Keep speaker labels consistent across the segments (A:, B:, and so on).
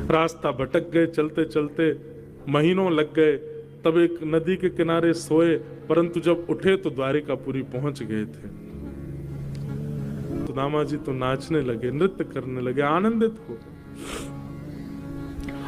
A: रास्ता भटक गए, चलते चलते महीनों लग गए। तब एक नदी के किनारे सोए, परंतु जब उठे तो द्वारिकापुरी पहुंच गए थे। सुदामा जी तो नाचने लगे, नृत्य करने लगे, आनंदित हो।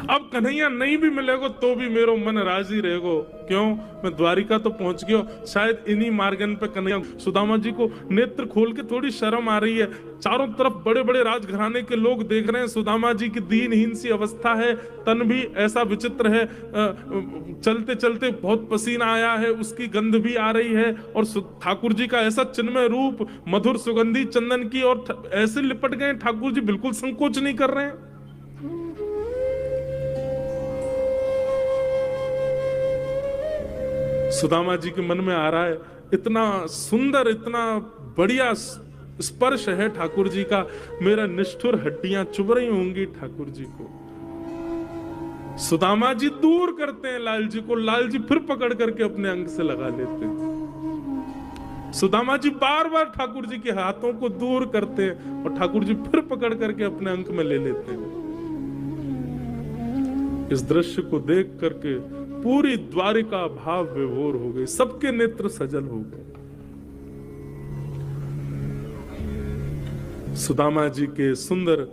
A: अब कन्हैया नहीं भी मिलेगो तो भी मेरो मन राजी रहेगो। क्यों? मैं द्वारिका तो पहुंच गया, शायद इन्हीं मार्गन पे कन्हैया। सुदामा जी को नेत्र खोल के थोड़ी शर्म आ रही है। चारों तरफ बड़े बड़े राजघराने के लोग देख रहे हैं, सुदामा जी की दीनहीन सी अवस्था है, तन भी ऐसा विचित्र है, चलते चलते बहुत पसीना आया है, उसकी गंध भी आ रही है, और ठाकुर जी का ऐसा चिन्मय रूप, मधुर सुगंधी चंदन की, और ऐसे लिपट गए ठाकुर जी, बिल्कुल संकोच नहीं कर रहे हैं। सुदामा जी के मन में आ रहा है, इतना सुंदर, इतना बढ़िया स्पर्श है ठाकुर जी का, मेरा निष्ठुर हड्डियां चुभ रही होंगी ठाकुर जी को। सुदामा जी दूर करते हैं लाल जी को, लाल जी फिर पकड़ करके अपने अंग से लगा लेते हैं। सुदामा जी बार बार ठाकुर जी के हाथों को दूर करते हैं और ठाकुर जी फिर पकड़ करके अपने अंक में ले लेते हैं। इस दृश्य को देख करके पूरी द्वारिका भाव विभोर हो गई, सबके नेत्र सजल हो गए। सुदामा जी के सुंदर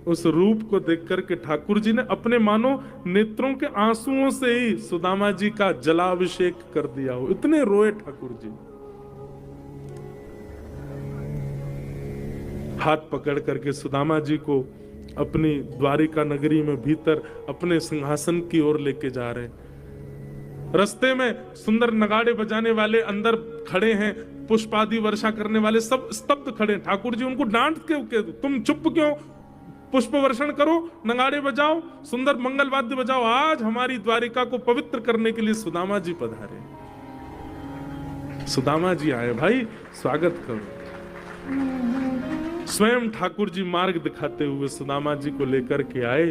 A: उस रूप को देख करके ठाकुर जी ने अपने मानो नेत्रों के आंसुओं से ही सुदामा जी का जलाभिषेक कर दिया हो, इतने रोए ठाकुर जी। हाथ पकड़ करके सुदामा जी को अपनी द्वारिका नगरी में भीतर अपने सिंहासन की ओर लेके जा रहे हैं। रास्ते में सुंदर नगाड़े बजाने वाले अंदर खड़े हैं, पुष्पादि वर्षा करने वाले सब स्तब्ध खड़े। ठाकुर जी उनको डांट के तुम चुप क्यों, पुष्प वर्षण करो, नगाड़े बजाओ, सुंदर मंगल वाद्य बजाओ। आज हमारी द्वारिका को पवित्र करने के लिए सुदामा जी पधारे। सुदामा जी आए, भाई स्वागत करो। स्वयं ठाकुर जी मार्ग दिखाते हुए सुदामा जी को लेकर के आए।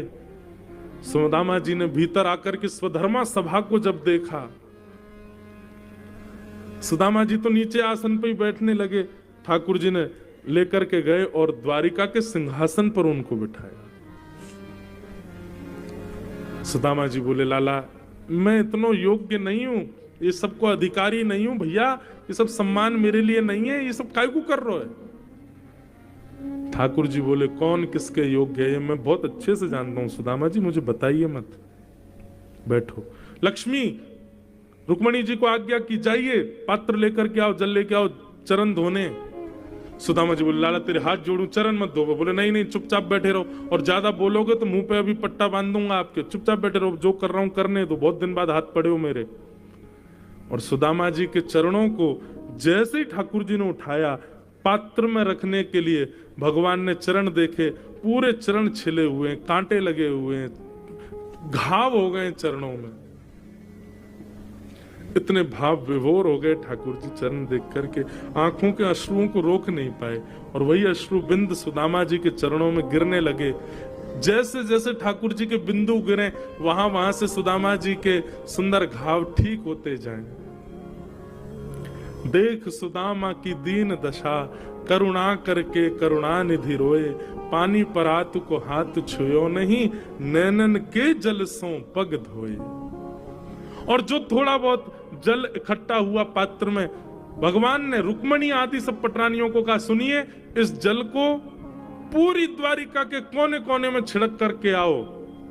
A: सुदामा जी ने भीतर आकर के स्वधर्मा सभा को जब देखा, सुदामा जी तो नीचे आसन पर ही बैठने लगे, ठाकुर जी ने लेकर के गए और द्वारिका के सिंहासन पर उनको बिठाया। सुदामा जी बोले, लाला मैं इतना योग्य नहीं हूं, ये सबको अधिकारी नहीं हूं भैया, ये सब सम्मान मेरे लिए नहीं है, ये सब काय को कर रहे हो? ठाकुर जी बोले, कौन किसके योग्य है मैं बहुत अच्छे से जानता हूं सुदामा जी, मुझे बताइए मत, बैठो। लक्ष्मी, रुक्मणी जी को आज्ञा की जाइए, पात्र लेकर के आओ, जल लेके आओ, चरण धोने। सुदामा जी बोले, लाला तेरे हाथ जोड़ूं, चरण मत धो। बोले, नहीं नहीं चुपचाप बैठे रहो, और ज्यादा बोलोगे तो मुंह पे अभी पट्टा बांध दूंगा आपके, चुपचाप बैठे रहो, जो कर रहा हूं करने दो, बहुत दिन बाद हाथ पड़े हो मेरे। और सुदामा जी के चरणों को जैसे ही ठाकुर जी ने उठाया पात्र में रखने के लिए, भगवान ने चरण देखे, पूरे चरण छिले हुए हैं, कांटे लगे हुए हैं, घाव हो गए चरणों में। इतने भाव विभोर हो गए ठाकुर जी चरण देख करके, आंखों के अश्रुओं को रोक नहीं पाए, और वही अश्रु बिंद सुदामा जी के चरणों में गिरने लगे। जैसे जैसे ठाकुर जी के बिंदु गिरे, वहां वहां से सुदामा जी के सुंदर घाव ठीक होते जाएं। देख सुदामा की दीन दशा, करुणा करके करुणा निधि रोए, पानी परातु को हाथ छुयो नहीं, नैनन के जल सो पग धोए। और जो थोड़ा बहुत जल इकट्ठा हुआ पात्र में, भगवान ने रुक्मणी आदि सब पटरानियों को कहा, सुनिए इस जल को पूरी द्वारिका के कोने कोने में छिड़क करके आओ।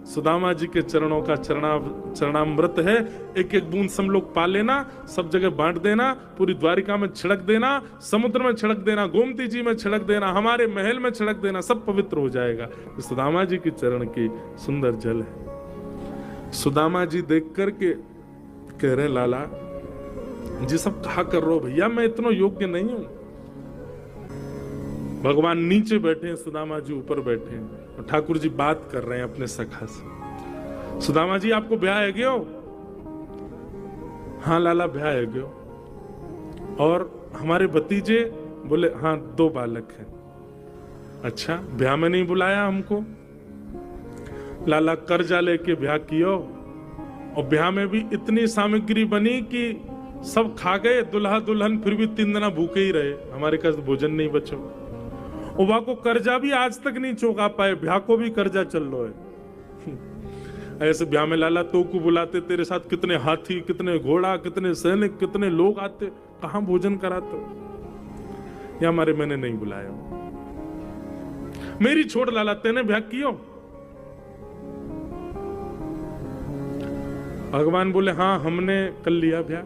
A: सुदामा जी के चरणों का चरणामृत है, एक एक बूंद सब लोग पा लेना, सब जगह बांट देना, पूरी द्वारिका में छिड़क देना, समुद्र में छिड़क देना, गोमती जी में छिड़क देना, हमारे महल में छिड़क देना, सब पवित्र हो जाएगा। सुदामा जी के चरण की सुंदर जल है। सुदामा जी देख करके कह रहे, लाला जी सब कहा कर रहे हो भैया, मैं इतना योग्य नहीं हूं। भगवान नीचे बैठे हैं, सुदामा जी ऊपर बैठे हैं, और ठाकुर जी बात कर रहे हैं अपने सखा से। सुदामा जी आपको ब्याह है गयो? हाँ लाला ब्याह है गयो। और हमारे भतीजे? बोले हाँ 2 बालक हैं। अच्छा ब्याह में नहीं बुलाया हमको? लाला कर्जा लेके ब्याह कियो, और ब्याह में भी इतनी सामग्री बनी कि सब खा गए, दुल्हा दुल्हन फिर भी 3 दिन भूखे ही रहे, हमारे पास भोजन नहीं बचो। उबा को कर्जा भी आज तक नहीं चुका पाए, ब्याह को भी कर्जा चल लो है। ऐसे ब्याह में लाला तो को बुलाते, तेरे साथ कितने हाथी, कितने घोड़ा, कितने सैनिक, कितने लोग आते, कहां भोजन कराते? या हमारे मैंने नहीं बुलाया। मेरी छोड़ लाला, तेने ब्याह कियो? भगवान बोले हाँ हमने कर लिया ब्याह।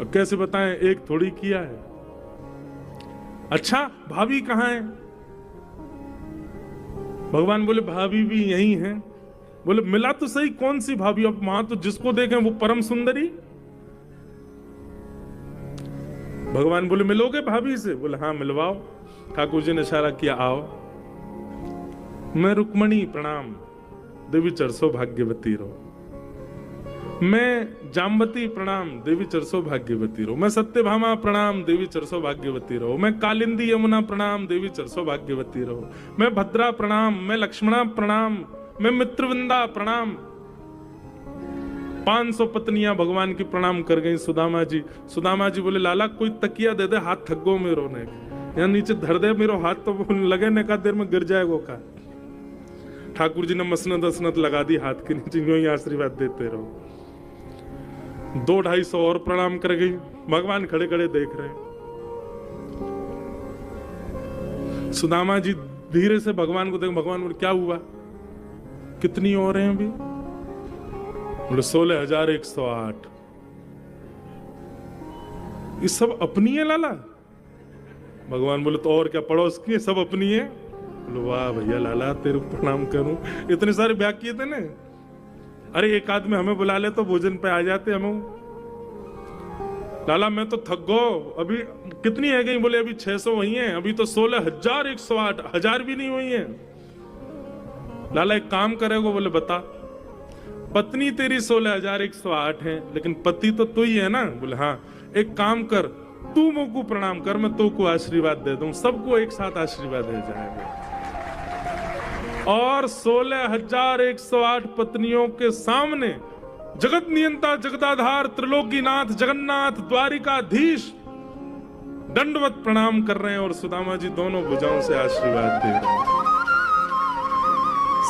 A: अब कैसे बताएं, एक थोड़ी किया है। अच्छा भाभी कहां है? भगवान बोले भाभी भी यही है। बोले मिला तो सही, कौन सी भाभी? अब वहां तो जिसको देखें वो परम सुंदरी। भगवान बोले मिलोगे भाभी से? बोले हाँ मिलवाओ। ठाकुर जी ने इशारा किया आओ। मैं रुक्मणी प्रणाम, देवी चरसो भाग्यवती रहो। मैं जाम्बती प्रणाम, देवी चरसो भाग्यवती रहो। मैं सत्यभामा प्रणाम, देवी चरसो भाग्यवती रहो। मैं कालिंदी यमुना प्रणाम, देवी चरसो भाग्यवती रहो। मैं भद्रा प्रणाम, मैं लक्ष्मणा प्रणाम, मैं मित्रविंदा प्रणाम। 500 पत्नियां भगवान की प्रणाम कर गई सुदामा जी। सुदामा जी बोले लाला कोई तकिया दे दे, हाथ थक गो मेरो ने, यहाँ नीचे धर दे मेरो हाथ, तो लगे ने का देर में गिर जाएगो का। ठाकुर जी ने मसनत असनत लगा दी हाथ के नीचे, यूं ही आशीर्वाद देते रहो। 200-250 और प्रणाम कर गई। भगवान खड़े खड़े देख रहे हैं। सुदामा जी धीरे से भगवान को देख, भगवान बोले क्या हुआ, कितनी और हैं अभी? बोले 16,108। ये सब अपनी है लाला? भगवान बोले तो और क्या, पड़ोस की है, सब अपनी है। बोले वाह भैया लाला तेरे प्रणाम करूं, इतने सारे ब्याह किए थे ना। अरे एक आदमी हमें बुला ले तो भोजन पे आ जाते हम। लाला मैं तो थक गो, अभी कितनी है गई? बोले अभी 600 हुई हैं, अभी तो 16,108, 1000 भी नहीं हुई हैं। लाला एक काम करेगो? बोले बता। पत्नी तेरी 16,108 है, लेकिन पति तो तू ही है ना? बोले हाँ। एक काम कर, तू मुझको प्रणाम कर, मैं तो को आशीर्वाद दे दूं, सबको एक साथ आशीर्वाद दे जाएगा। और 16,108 पत्नियों के सामने जगत नियंता, जगदाधार, त्रिलोकीनाथ, जगन्नाथ, द्वारिकाधीश दंडवत प्रणाम कर रहे हैं और सुदामा जी दोनों भुजाओं से आशीर्वाद दे रहे हैं।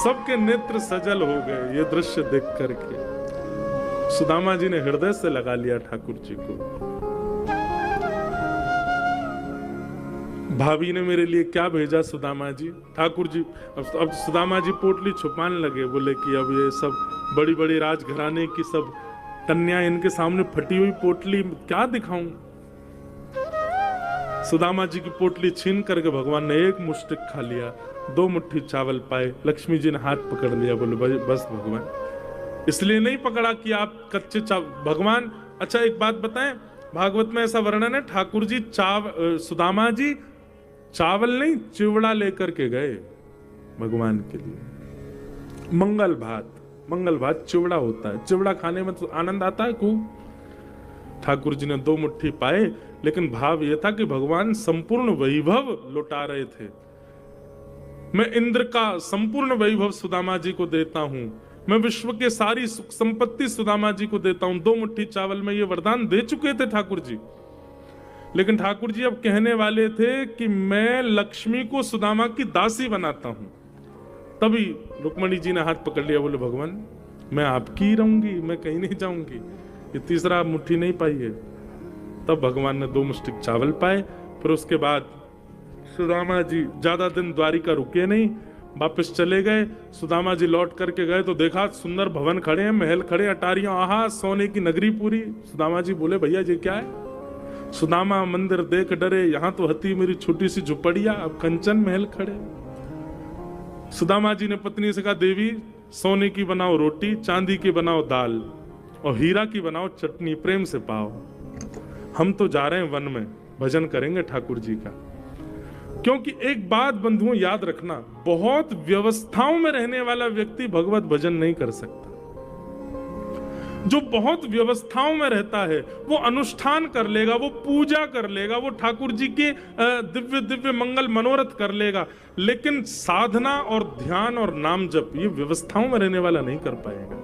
A: सबके नेत्र सजल हो गए ये दृश्य देख करके। सुदामा जी ने हृदय से लगा लिया ठाकुर जी को। भाभी ने मेरे लिए क्या भेजा सुदामा जी? ठाकुर जी अब सुदामा जी पोटली छुपाने लगे। बोले कि अब ये सब बड़ी बड़ी राजघराने की सब कन्या, इनके सामने फटी हुई पोटली क्या दिखाऊं? सुदामा जी की पोटली छीन करके भगवान ने एक मुष्टिक खा लिया, 2 मुट्ठी चावल पाए। लक्ष्मी जी ने हाथ पकड़ लिया। बोले बस भगवान, इसलिए नहीं पकड़ा कि आप कच्चे भगवान। अच्छा एक बात बताएं, भागवत में ऐसा वर्णन है, ठाकुर जी सुदामा जी चावल नहीं चिवड़ा लेकर के गए भगवान के लिए। मंगल भात चिवड़ा होता है, चिवड़ा खाने में तो आनंद आता है खूब। ठाकुर जी ने 2 मुट्ठी पाए, लेकिन भाव यह था कि भगवान संपूर्ण वैभव लौटा रहे थे। मैं इंद्र का संपूर्ण वैभव सुदामा जी को देता हूं, मैं विश्व के सारी सुख संपत्ति सुदामा जी को देता हूं। 2 मुट्ठी चावल में ये वरदान दे चुके थे ठाकुर जी। लेकिन ठाकुर जी अब कहने वाले थे कि मैं लक्ष्मी को सुदामा की दासी बनाता हूं। तभी रुक्मणी जी ने हाथ पकड़ लिया। बोले भगवान मैं आपकी रहूंगी, मैं कहीं नहीं जाऊंगी। ये तीसरा मुट्ठी नहीं पाई है। तब भगवान ने 2 मुष्टिक चावल पाए। फिर उसके बाद सुदामा जी ज्यादा दिन द्वारिका रुके नहीं, वापस चले गए। सुदामा जी लौट करके गए तो देखा सुंदर भवन खड़े हैं, महल खड़े, अटारियां, आहा सोने की नगरी पूरी। सुदामा जी बोले भैया ये क्या है? सुदामा मंदिर देख डरे, यहां तो हती मेरी छोटी सी झुपड़िया, अब कंचन महल खड़े। सुदामा जी ने पत्नी से कहा देवी सोने की बनाओ रोटी, चांदी की बनाओ दाल और हीरा की बनाओ चटनी, प्रेम से पाओ। हम तो जा रहे हैं वन में, भजन करेंगे ठाकुर जी का। क्योंकि एक बात बंधुओं याद रखना, बहुत व्यवस्थाओं में रहने वाला व्यक्ति भगवत भजन नहीं कर सकता। जो बहुत व्यवस्थाओं में रहता है वो अनुष्ठान कर लेगा, वो पूजा कर लेगा, वो ठाकुर जी के दिव्य दिव्य मंगल मनोरथ कर लेगा, लेकिन साधना और ध्यान और नाम जप ये व्यवस्थाओं में रहने वाला नहीं कर पाएगा।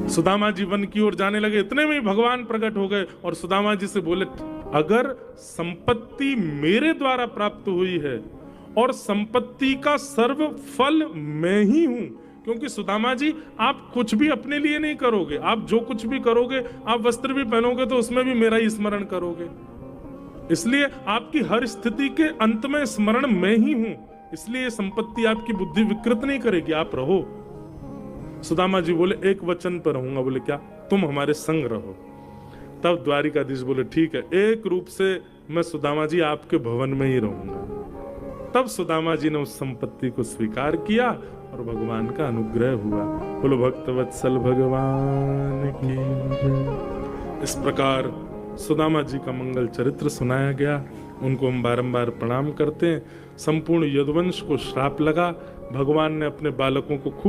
A: सुदामा जी वन की ओर जाने लगे, इतने में ही भगवान प्रकट हो गए और सुदामा जी से बोले अगर संपत्ति मेरे द्वारा प्राप्त हुई है और संपत्ति का सर्व फल मैं ही हूं। क्योंकि सुदामा जी, आप कुछ भी अपने लिए नहीं करोगे, आप जो कुछ भी करोगे, आप वस्त्र भी पहनोगे तो उसमें भी मेरा ही स्मरण करोगे। इसलिए आपकी हर स्थिति के अंत में स्मरण मैं ही हूं। इसलिए संपत्ति आपकी बुद्धि विकृत नहीं करेगी, आप रहो। सुदामा जी बोले, एक वचन पर रहूंगा। बोले क्या? तुम हमारे संग रहो। तब द्वारिकाधीश बोले, ठीक है, एक रूप से मैं सुदामा जी आपके भवन में ही रहूंगा। तब सुदामा जी ने उस संपत्ति को स्वीकार किया और भगवान का अनुग्रह हुआ। बोलो भक्त वत्सल भगवान की जय। इस प्रकार सुदामा जी का मंगल चरित्र सुनाया गया। उनको हम बारंबार प्रणाम करते हैं। संपूर्ण यदुवंश को श्राप लगा। भगवान ने अपने बालकों को खूब